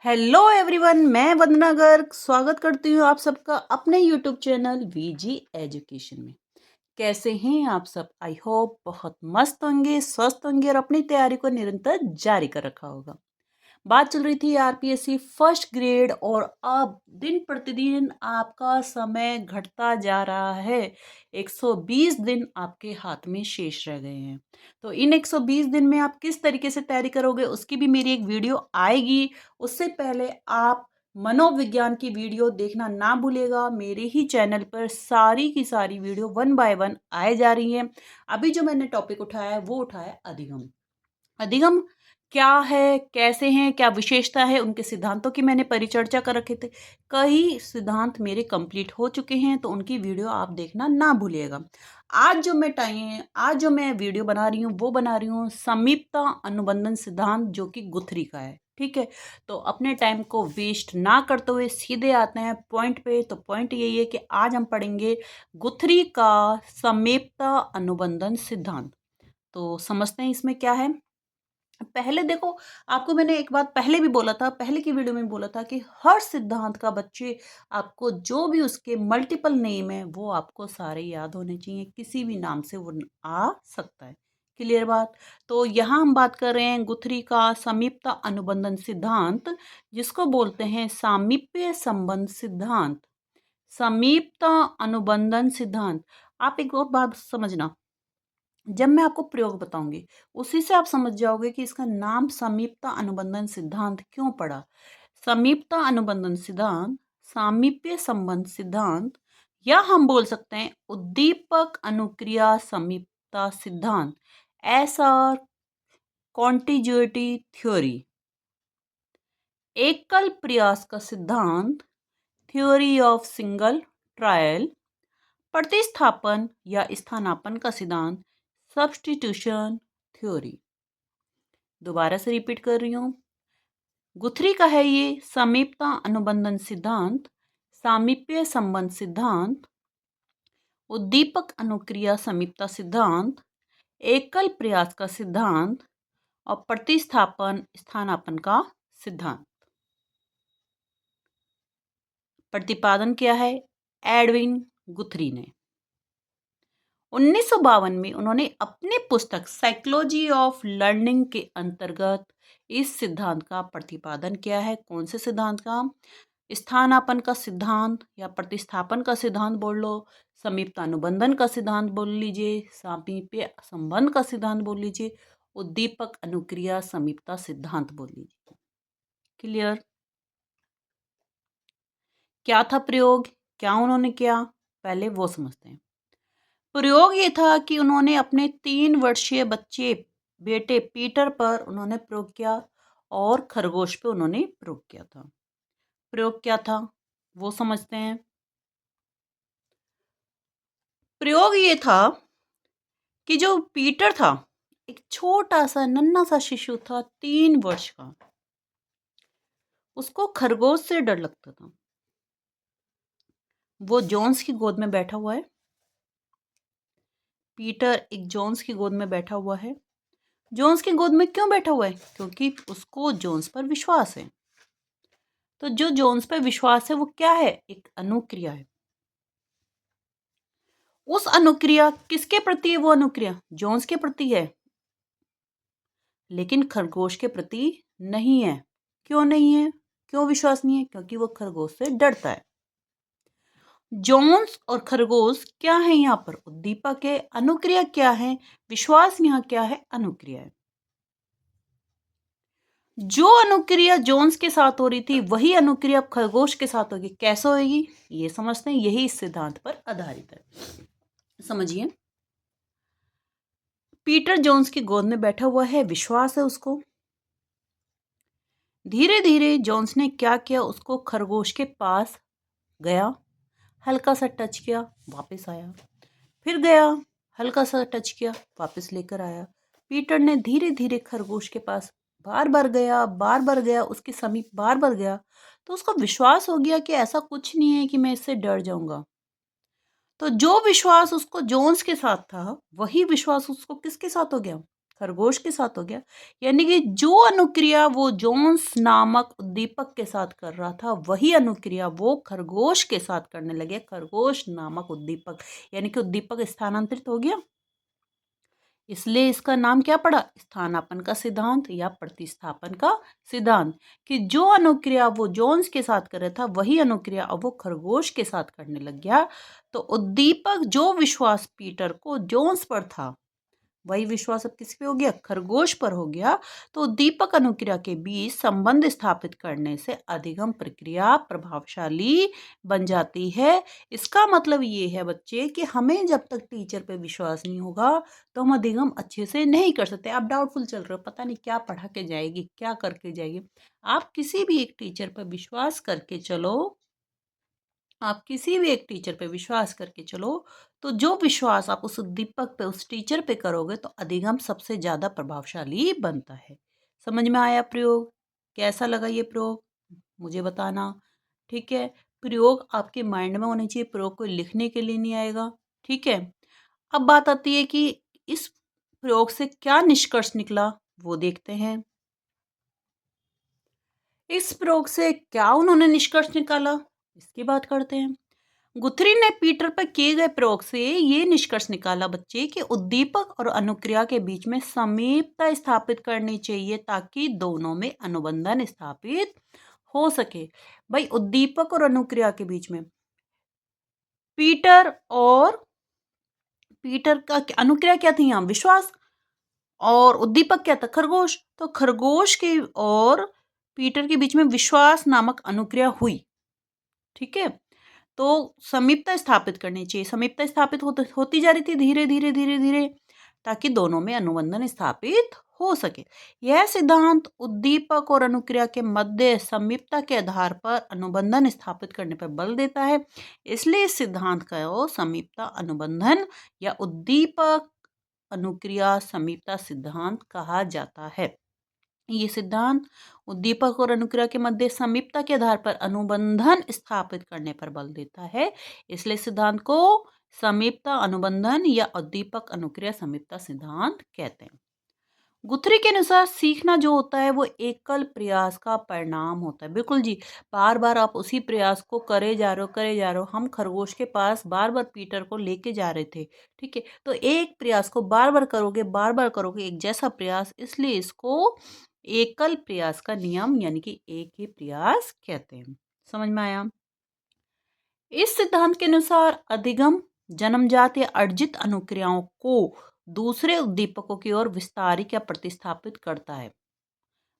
Hello everyone, मैं वंदना गर्ग स्वागत करती हूँ आप सबका अपने यूट्यूब चैनल वीजी एजुकेशन में। कैसे हैं आप सब? आई होप बहुत मस्त होंगे, स्वस्थ होंगे और अपनी तैयारी को निरंतर जारी कर रखा होगा। बात चल रही थी आरपीएससी फर्स्ट ग्रेड और अब दिन प्रतिदिन आपका समय घटता जा रहा है। 120 दिन आपके हाथ में शेष रह गए हैं। तो इन 120 दिन में आप किस तरीके से तैयारी करोगे उसकी भी मेरी एक वीडियो आएगी। उससे पहले आप मनोविज्ञान की वीडियो देखना ना भूलेगा। मेरे ही चैनल पर सारी की सारी वीडियो वन बाय वन आए जा रही हैं। अभी जो मैंने टॉपिक उठाया है वो उठाया है अधिगम। अधिगम क्या है, कैसे हैं, क्या विशेषता है, उनके सिद्धांतों की मैंने परिचर्चा कर रखे थे। कई सिद्धांत मेरे कंप्लीट हो चुके हैं तो उनकी वीडियो आप देखना ना भूलिएगा। आज जो मैं वीडियो बना रही हूँ वो बना रही हूँ समीपता अनुबंधन सिद्धांत, जो कि गुथरी का है। ठीक है, तो अपने टाइम को वेस्ट ना करते हुए सीधे आते हैं पॉइंट पे। तो पॉइंट यही है कि आज हम पढ़ेंगे गुथरी का समीपता अनुबंधन सिद्धांत। तो समझते हैं इसमें क्या है। पहले देखो, आपको मैंने एक बात पहले भी बोला था, पहले की वीडियो में बोला था कि हर सिद्धांत का बच्चे आपको जो भी उसके मल्टीपल नेम है वो आपको सारे याद होने चाहिए। किसी भी नाम से वो आ सकता है। क्लियर बात? तो यहाँ हम बात कर रहे हैं गुथरी का समीपता अनुबंधन सिद्धांत, जिसको बोलते हैं सामीप्य संबंध सिद्धांत। समीपता अनुबंधन सिद्धांत। आप एक और बात समझना, जब मैं आपको प्रयोग बताऊंगी उसी से आप समझ जाओगे कि इसका नाम समीपता अनुबंधन सिद्धांत क्यों पड़ा। समीपता अनुबंधन सिद्धांत, सामीप्य संबंध सिद्धांत, या हम बोल सकते हैं उद्दीपक अनुक्रिया समीपता सिद्धांत, ऐसा कॉन्टिग्यूटी थ्योरी, एकल प्रयास का सिद्धांत, थ्योरी ऑफ सिंगल ट्रायल, प्रतिस्थापन या स्थानापन्न का सिद्धांत, सब्स्टिट्यूशन थ्योरी। दोबारा से रिपीट कर रही हूँ। गुथरी का है ये समीपता अनुबंधन सिद्धांत, सामीप्य संबंध सिद्धांत, उद्दीपक अनुक्रिया समीपता सिद्धांत, एकल प्रयास का सिद्धांत और प्रतिस्थापन स्थानापन्न का सिद्धांत। प्रतिपादन क्या है? एडविन गुथरी ने 1952 में उन्होंने अपनी पुस्तक साइकोलॉजी ऑफ लर्निंग के अंतर्गत इस सिद्धांत का प्रतिपादन किया है। कौन से सिद्धांत का? स्थानापन्न का सिद्धांत या प्रतिस्थापन का सिद्धांत बोल लो, समीपता अनुबंधन का सिद्धांत बोल लीजिए, सामीप्य संबंध का सिद्धांत बोल लीजिए, उद्दीपक अनुक्रिया समीपता सिद्धांत बोल लीजिए। क्लियर? क्या था प्रयोग, क्या उन्होंने किया, पहले वो समझते हैं। प्रयोग ये था कि उन्होंने अपने 3 वर्षीय बच्चे बेटे पीटर पर उन्होंने प्रयोग किया और खरगोश पे उन्होंने प्रयोग किया था। प्रयोग क्या था वो समझते हैं। प्रयोग ये था कि जो पीटर था, एक छोटा सा नन्हा सा शिशु था, 3 वर्ष का। उसको खरगोश से डर लगता था। वो जोन्स की गोद में बैठा हुआ है। पीटर एक जोन्स की गोद में बैठा हुआ है। जोन्स की गोद में क्यों बैठा हुआ है? क्योंकि उसको जोन्स पर विश्वास है। तो जो जोन्स पर विश्वास है वो क्या है? एक अनुक्रिया है। उस अनुक्रिया किसके प्रति है? वो अनुक्रिया जोन्स के प्रति है, लेकिन खरगोश के प्रति नहीं है। क्यों नहीं है? क्यों विश्वास नहीं है? क्योंकि वो खरगोश से डरता है। जोन्स और खरगोश क्या है यहाँ पर? उद्दीपक है। अनुक्रिया क्या है? विश्वास। यहाँ क्या है? अनुक्रिया है। जो अनुक्रिया जोन्स के साथ हो रही थी वही अनुक्रिया अब खरगोश के साथ होगी। कैसे होगी ये समझते हैं। यही इस सिद्धांत पर आधारित है। समझिए, पीटर जोन्स की गोद में बैठा हुआ है, विश्वास है उसको। धीरे धीरे जोन्स ने क्या किया? उसको खरगोश के पास गया, हल्का सा टच किया, वापस आया। फिर गया, हल्का सा टच किया, वापस लेकर आया। पीटर ने धीरे धीरे खरगोश के पास बार बार गया, उसके समीप बार बार गया। तो उसको विश्वास हो गया कि ऐसा कुछ नहीं है कि मैं इससे डर जाऊंगा। तो जो विश्वास उसको जोन्स के साथ था वही विश्वास उसको किसके साथ हो गया? खरगोश के साथ हो गया। यानी कि जो अनुक्रिया वो जोन्स नामक उद्दीपक के साथ कर रहा था, वही अनुक्रिया वो खरगोश के साथ करने लगे। खरगोश नामक उद्दीपक, यानी कि उद्दीपक स्थानांतरित हो गया, इसलिए इसका नाम क्या पड़ा? स्थानापन्न का सिद्धांत या प्रतिस्थापन का सिद्धांत। कि जो अनुक्रिया वो जोन्स के साथ कर रहा था, वही अनुक्रिया अब वो खरगोश के साथ करने लग गया। तो उद्दीपक जो विश्वास पीटर को जोन्स पर था, वही विश्वास अब किस पे हो गया? खरगोश पर हो गया। तो दीपक अनुक्रिया के बीच संबंध स्थापित करने से अधिगम प्रक्रिया प्रभावशाली बन जाती है। इसका मतलब ये है बच्चे कि हमें जब तक टीचर पे विश्वास नहीं होगा तो हम अधिगम अच्छे से नहीं कर सकते। आप डाउटफुल चल रहे हो, पता नहीं क्या पढ़ा के जाएगी, क्या करके जाएगी। आप किसी भी एक टीचर पर विश्वास करके चलो, आप किसी भी एक टीचर पे विश्वास करके चलो, तो जो विश्वास आप उस उद्दीपक पे, उस टीचर पे करोगे, तो अधिगम सबसे ज़्यादा प्रभावशाली बनता है। समझ में आया प्रयोग? कैसा लगा ये प्रयोग? मुझे बताना। ठीक है? प्रयोग आपके माइंड में होने चाहिए, प्रयोग को लिखने के लिए नहीं आएगा। ठीक है? अब बात आती है कि इस प्रयोग से क्या निष्कर्ष निकला, वो देखते हैं। इस प्रयोग से क्या उन्होंने निष्कर्ष निकाला, इसकी बात करते हैं। गुथरी ने पीटर पर किए गए प्रयोग से ये निष्कर्ष निकाला बच्चे कि उद्दीपक और अनुक्रिया के बीच में समीपता स्थापित करनी चाहिए ताकि दोनों में अनुबंधन स्थापित हो सके। भाई उद्दीपक और अनुक्रिया के बीच में पीटर और पीटर का अनुक्रिया क्या थी? यहाँ विश्वास, और उद्दीपक क्या था? खरगोश। तो खरगोश के और पीटर के बीच में विश्वास नामक अनुक्रिया हुई। ठीक है? तो समीपता स्थापित करनी चाहिए। समीपता स्थापित होती जा रही थी धीरे धीरे धीरे धीरे, ताकि दोनों में अनुबंधन स्थापित हो सके। यह सिद्धांत उद्दीपक और अनुक्रिया के मध्य समीपता के आधार पर अनुबंधन स्थापित करने पर बल देता है। इसलिए इस सिद्धांत को समीपता अनुबंधन या उद्दीपक अनुक्रिया समीपता सिद्धांत कहा जाता है। ये सिद्धांत उद्दीपक और अनुक्रिया के मध्य समीपता के आधार पर अनुबंधन स्थापित करने पर बल देता है। इसलिए सिद्धांत को समीपता अनुबंधन या उद्दीपक अनुक्रिया समीपता सिद्धांत कहते हैं। गुथरी के अनुसार सीखना जो होता है वो एकल प्रयास का परिणाम होता है। बिल्कुल जी, बार बार आप उसी प्रयास को करे जा रहे हो, करे जा रहे हो। हम खरगोश के पास बार बार पीटर को लेके जा रहे थे। ठीक है? तो एक प्रयास को बार बार करोगे एक जैसा प्रयास, इसलिए इसको एकल प्रयास का नियम यानी कि एक ही प्रयास कहते हैं। समझ में आया? इस सिद्धांत के अनुसार अधिगम जन्मजात या अर्जित अनुक्रियाओं को दूसरे उद्दीपकों की ओर विस्तारित या प्रतिस्थापित करता है।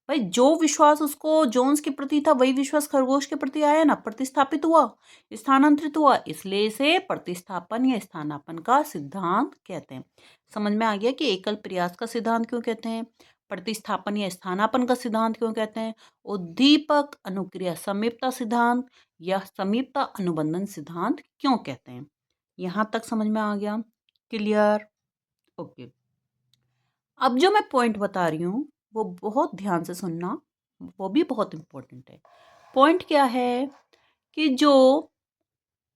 भाई जो विश्वास उसको जोन्स के प्रति था, वही विश्वास खरगोश के प्रति आया ना, प्रतिस्थापित हुआ, स्थानांतरित हुआ। इसलिए इसे प्रतिस्थापन या स्थानापन्न का सिद्धांत कहते हैं। समझ में आ गया कि एकल प्रयास का सिद्धांत क्यों कहते हैं, प्रतिस्थापन या स्थानापन्न का सिद्धांत क्यों कहते हैं, उद्दीपक अनुक्रिया समीपता सिद्धांत या समीपता अनुबंधन सिद्धांत क्यों कहते हैं। यहाँ तक समझ में आ गया? क्लियर? ओके। अब जो मैं पॉइंट बता रही हूँ वो बहुत ध्यान से सुनना, वो भी बहुत इम्पोर्टेंट है। पॉइंट क्या है कि जो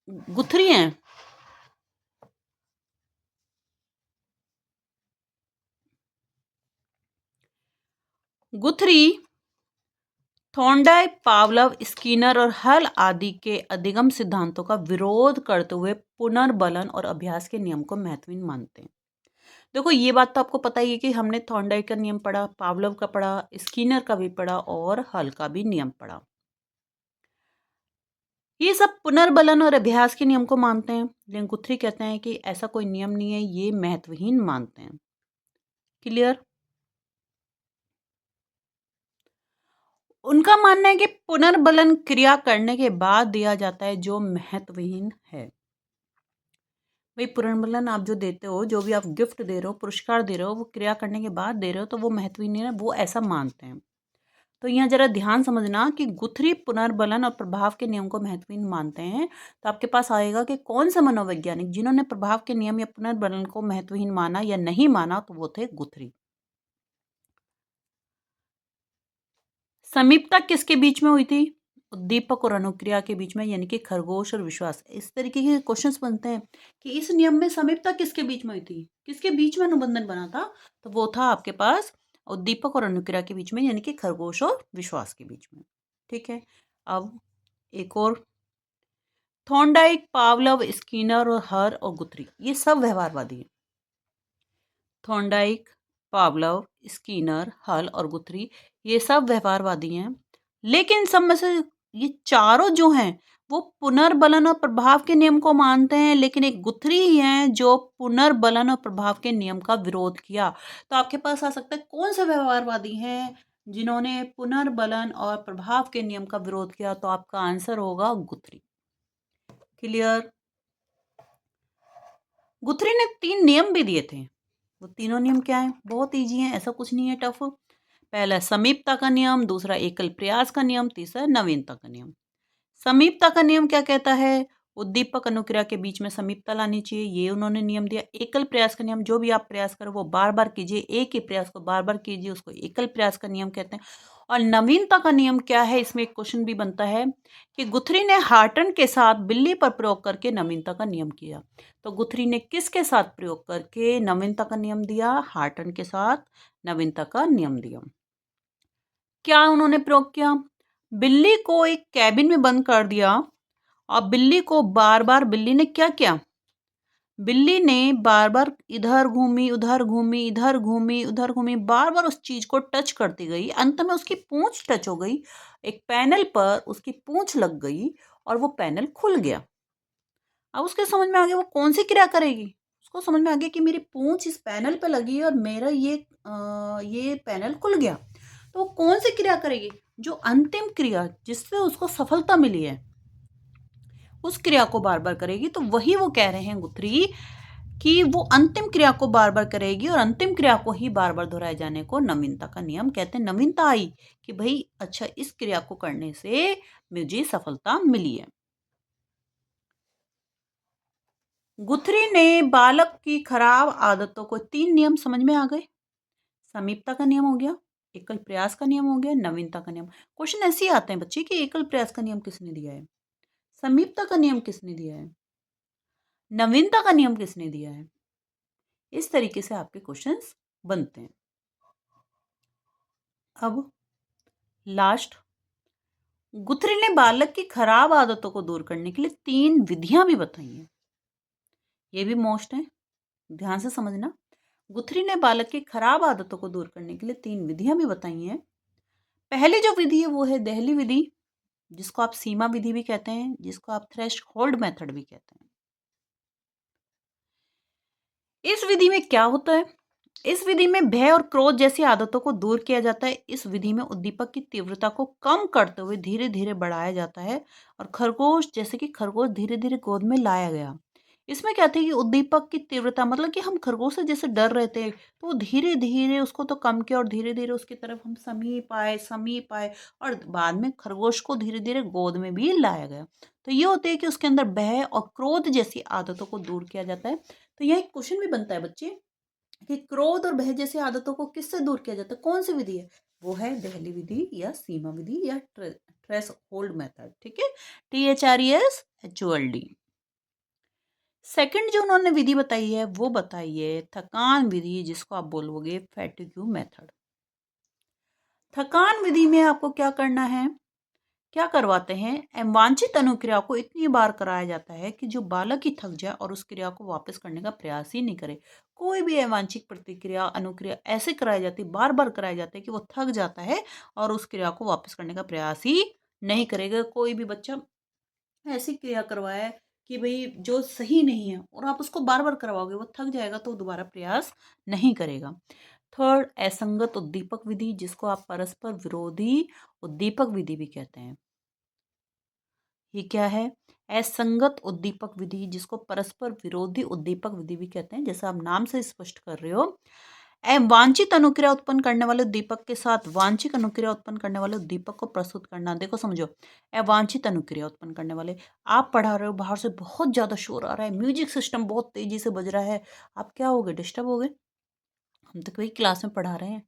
गुथरी हैं, गुथरी थॉर्नडाइक, पावलव, स्किनर और हल आदि के अधिगम सिद्धांतों का विरोध करते हुए पुनर्बलन और अभ्यास के नियम को महत्वहीन मानते हैं। देखो ये बात तो आपको पता ही है कि हमने थॉर्नडाइक का नियम पढ़ा, पावलव का पढ़ा, स्किनर का भी पढ़ा और हल का भी नियम पढ़ा। ये सब पुनर्बलन और अभ्यास के नियम को मानते हैं, लेकिन गुथरी कहते हैं कि ऐसा कोई नियम नहीं है, ये महत्वहीन मानते हैं। क्लियर? उनका मानना है कि पुनर्बलन क्रिया करने के बाद दिया जाता है जो महत्वहीन है। भाई पुनर्बलन आप जो देते हो, जो भी आप गिफ्ट दे रहे हो, पुरस्कार दे रहे हो, वो क्रिया करने के बाद दे रहे हो, तो वो महत्वहीन है, वो ऐसा मानते हैं। तो यहाँ जरा ध्यान समझना कि गुथरी पुनर्बलन और प्रभाव के नियम को महत्वहीन मानते हैं। तो आपके पास आएगा कि कौन से मनोवैज्ञानिक जिन्होंने प्रभाव के नियम या पुनर्बलन को महत्वहीन माना या नहीं माना, तो वो थे गुथरी। समीपता किसके बीच में हुई थी? उद्दीपक और अनुक्रिया के बीच में, यानी कि खरगोश और विश्वास। इस तरीके के क्वेश्चंस बनते हैं कि इस नियम में समीपता किसके बीच में हुई थी, किसके बीच में अनुबंधन बना था, तो वो था आपके पास उद्दीपक और अनुक्रिया के बीच में, यानी कि खरगोश और विश्वास के बीच में। ठीक है। अब एक और, थॉर्नडाइक, पावलव, स्किनर और हर और गुथरी, ये सब व्यवहारवादी हैं। थॉर्नडाइक, पावलव, स्किनर, हल और गुथरी, ये सब व्यवहारवादी हैं। लेकिन सब में से ये चारों जो हैं वो पुनर्बलन और प्रभाव के नियम को मानते हैं, लेकिन एक गुथरी ही हैं जो पुनर्बलन और प्रभाव के नियम का विरोध किया। तो आपके पास आ सकता है कौन से व्यवहारवादी हैं जिन्होंने पुनर्बलन और प्रभाव के नियम का विरोध किया, तो आपका आंसर होगा गुथरी। क्लियर। गुथरी ने 3 नियम भी दिए थे। वो तीनों नियम क्या हैं? बहुत ईजी हैं, ऐसा कुछ नहीं है टफ। पहला समीपता का नियम, दूसरा एकल प्रयास का नियम, तीसरा नवीनता का नियम। समीपता का नियम क्या कहता है? उद्दीपक अनुक्रिया के बीच में समीपता लानी चाहिए, ये उन्होंने नियम दिया। एकल प्रयास का नियम, जो भी आप प्रयास करो वो बार बार कीजिए, एक ही प्रयास को बार बार कीजिए, उसको एकल प्रयास का नियम कहते हैं। और नवीनता का नियम क्या है? इसमें एक क्वेश्चन भी बनता है कि गुथरी ने हार्टन के साथ बिल्ली पर प्रयोग करके नवीनता का नियम किया। तो गुथरी ने किसके साथ प्रयोग करके नवीनता का नियम दिया? हार्टन के साथ नवीनता का नियम दिया। क्या उन्होंने प्रयोग किया? बिल्ली को एक कैबिन में बंद कर दिया और बिल्ली को बार बार, बिल्ली ने क्या किया? बिल्ली ने बार बार इधर घूमी, उधर घूमी, इधर घूमी, उधर घूमी, बार बार उस चीज को टच करती गई। अंत में उसकी पूंछ टच हो गई, एक पैनल पर उसकी पूंछ लग गई और वो पैनल खुल गया। अब उसके समझ में आ गया वो कौन सी क्रिया करेगी। उसको समझ में आ गया कि मेरी पूंछ इस पैनल पे लगी है और मेरा ये पैनल खुल गया। तो वो कौन सी क्रिया करेगी? जो अंतिम क्रिया जिससे उसको सफलता मिली है, उस क्रिया को बार बार करेगी। तो वही वो कह रहे हैं गुथरी कि वो अंतिम क्रिया को बार बार करेगी और अंतिम क्रिया को ही बार बार दोहराए जाने को नवीनता का नियम कहते हैं। नवीनता आई कि भाई अच्छा, इस क्रिया को करने से मुझे सफलता मिली है। गुथरी ने बालक की खराब आदतों को, 3 नियम समझ में आ गए। समीपता का नियम हो गया, एकल प्रयास का नियम हो गया, नवीनता का नियम। क्वेश्चन ऐसे ही आते हैं बच्चे कि एकल प्रयास का नियम किसने दिया है, समीपता का नियम किसने दिया है, नवीनता का नियम किसने दिया है। इस तरीके से आपके क्वेश्चंस बनते हैं। अब लास्ट, गुथरी ने बालक की खराब आदतों को दूर करने के लिए 3 विधियां भी बताई हैं। ये भी मोस्ट है, ध्यान से समझना। गुथरी ने बालक की खराब आदतों को दूर करने के लिए 3 विधियां भी बताई हैं। पहली जो विधि है वो है देहली विधि, जिसको आप सीमा विधि भी कहते हैं, जिसको आप थ्रेशोल्ड मेथड भी कहते हैं। इस विधि में क्या होता है? इस विधि में भय और क्रोध जैसी आदतों को दूर किया जाता है। इस विधि में उद्दीपक की तीव्रता को कम करते हुए धीरे धीरे बढ़ाया जाता है और खरगोश, जैसे कि खरगोश धीरे धीरे गोद में लाया गया। इसमें क्या था कि उद्दीपक की तीव्रता, मतलब कि हम खरगोश से जैसे डर रहे थे, तो वो धीरे धीरे उसको तो कम किया और धीरे धीरे उसकी तरफ हम समीप आए और बाद में खरगोश को धीरे धीरे गोद में भी लाया गया। तो ये होते हैं कि उसके अंदर भय और क्रोध जैसी आदतों को दूर किया जाता है। तो यह एक क्वेश्चन भी बनता है बच्चे कि क्रोध और भय जैसी आदतों को किससे दूर किया जाता है, कौन सी विधि है? वो है देहली विधि या सीमा विधि या ट्रेस होल्ड मेथड। ठीक है, THRESHOLD। सेकंड जो उन्होंने विधि बताई है वो बताई है थकान विधि, जिसको आप बोलोगे फैटिग्यू मेथड। थकान विधि में आपको क्या करना है, क्या करवाते हैं, अवांछित अनुक्रिया को इतनी बार कराया जाता है कि जो बालक ही थक जाए और उस क्रिया को वापस करने का प्रयास ही नहीं करे। कोई भी अवांछित प्रतिक्रिया, अनुक्रिया ऐसे कराई जाती, बार बार कराई जाती है कि वो थक जाता है और उस क्रिया को वापस करने का प्रयास ही नहीं करेगा। कोई भी बच्चा ऐसी क्रिया करवाए कि भाई जो सही नहीं है और आप उसको बार बार करवाओगे, वो थक जाएगा तो दोबारा प्रयास नहीं करेगा। थर्ड, असंगत उद्दीपक विधि, जिसको आप परस्पर विरोधी उद्दीपक विधि भी कहते हैं। ये क्या है? असंगत उद्दीपक विधि, जिसको परस्पर विरोधी उद्दीपक विधि भी कहते हैं। जैसे आप नाम से स्पष्ट कर रहे हो, अवांछित अनुक्रिया उत्पन्न करने वाले उद्दीपक के साथ वांछित अनुक्रिया उत्पन्न करने वाले उद्दीपक को प्रस्तुत करना। देखो समझो, अवांछित अनुक्रिया उत्पन्न करने वाले, आप पढ़ा रहे हो, बाहर से बहुत ज्यादा शोर आ रहा है, म्यूजिक सिस्टम बहुत तेजी से बज रहा है, आप क्या हो गए, डिस्टर्ब हो गए। हम तो कोई क्लास में पढ़ा रहे हैं,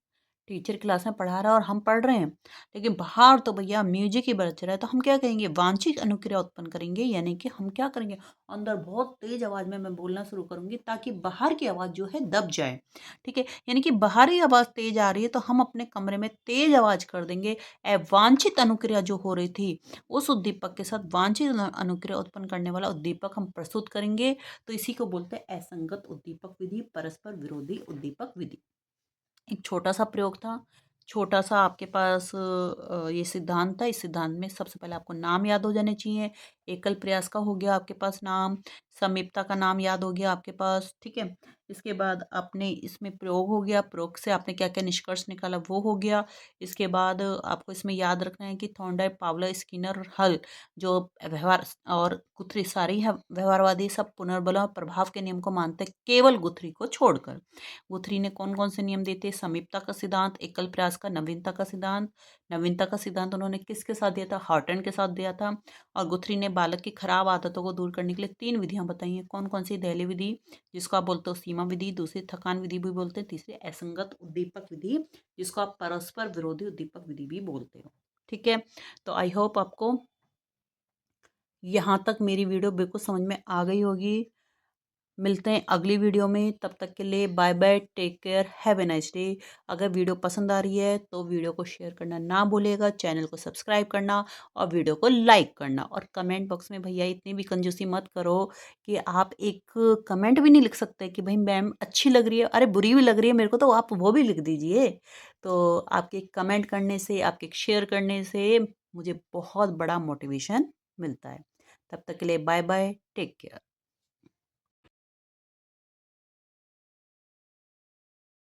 टीचर क्लास में पढ़ा रहा है और हम पढ़ रहे हैं, लेकिन बाहर तो भैया म्यूजिक ही बज रहा है, तो हम क्या कहेंगे? वांछित अनुक्रिया उत्पन्न करेंगे, यानी कि हम क्या करेंगे? अंदर बहुत तेज आवाज में मैं बोलना शुरू करूंगी ताकि बाहर की आवाज जो है दब जाए। ठीक है, यानी कि बाहरी आवाज तेज आ रही है तो हम अपने कमरे में तेज आवाज कर देंगे। अवांछित अनुक्रिया जो हो रही थी उस उद्दीपक के साथ वांछित अनुक्रिया उत्पन्न करने वाला उद्दीपक हम प्रस्तुत करेंगे। तो इसी को बोलते हैं असंगत उद्दीपक विधि, परस्पर विरोधी उद्दीपक विधि। एक छोटा-सा प्रयोग था, छोटा-सा आपके पास ये सिद्धांत था, इस सिद्धांत में सबसे पहले आपको नाम याद हो जाने चाहिए। एकल प्रयास का हो गया आपके पास नाम, समीपता का नाम याद हो गया आपके पास, ठीक है? इसके बाद आपने इसमें प्रयोग हो गया, प्रयोग से आपने क्या-क्या निष्कर्ष निकाला वो हो गया। इसके बाद आपको इसमें याद रखना है कि थॉर्नडाइक, पावलोव, स्किनर और हल जो व्यवहार और गुथरी सारी है व्यवहारवादी सब पुनर्बल और प्रभाव के नियम को मानते हैं, केवल गुथरी को छोड़कर। गुथरी ने कौन-कौन से नियम दिए थे? समीपता का सिद्धांत, एकल प्रयास का, नवीनता का सिद्धांत। नवीनता का सिद्धांत उन्होंने किसके साथ दिया था? हॉटन के साथ दिया था। और गुथरी ने बालक की खराब आदतों को दूर करने के लिए 3 विधियाँ बताई हैं। कौन-कौन सी? दहली विधि, जिसको आप बोलते हो सीमा विधि, दूसरी थकान विधि भी बोलते हैं, तीसरी असंगत उद्दीपक विधि, जिसको आप परस्पर विरोधी उद्दीपक विधि भी बोलते हो। ठीक है? तो आई होप आपको यहाँ तक मेरी वीडियो बिल्कुल समझ में आ गई होगी। मिलते हैं अगली वीडियो में, तब तक के लिए bye bye, take care, have a nice day. अगर वीडियो पसंद आ रही है तो वीडियो को शेयर करना ना भूलिएगा, चैनल को सब्सक्राइब करना और वीडियो को लाइक करना। और कमेंट बॉक्स में भैया इतनी भी कंजूसी मत करो कि आप एक कमेंट भी नहीं लिख सकते कि भाई मैम अच्छी लग रही है, अरे बुरी भी लग रही है मेरे को तो आप वो भी लिख दीजिए। तो आपके कमेंट करने से, आपके शेयर करने से मुझे बहुत बड़ा मोटिवेशन मिलता है। तब तक के लिए बाय बाय, टेक केयर।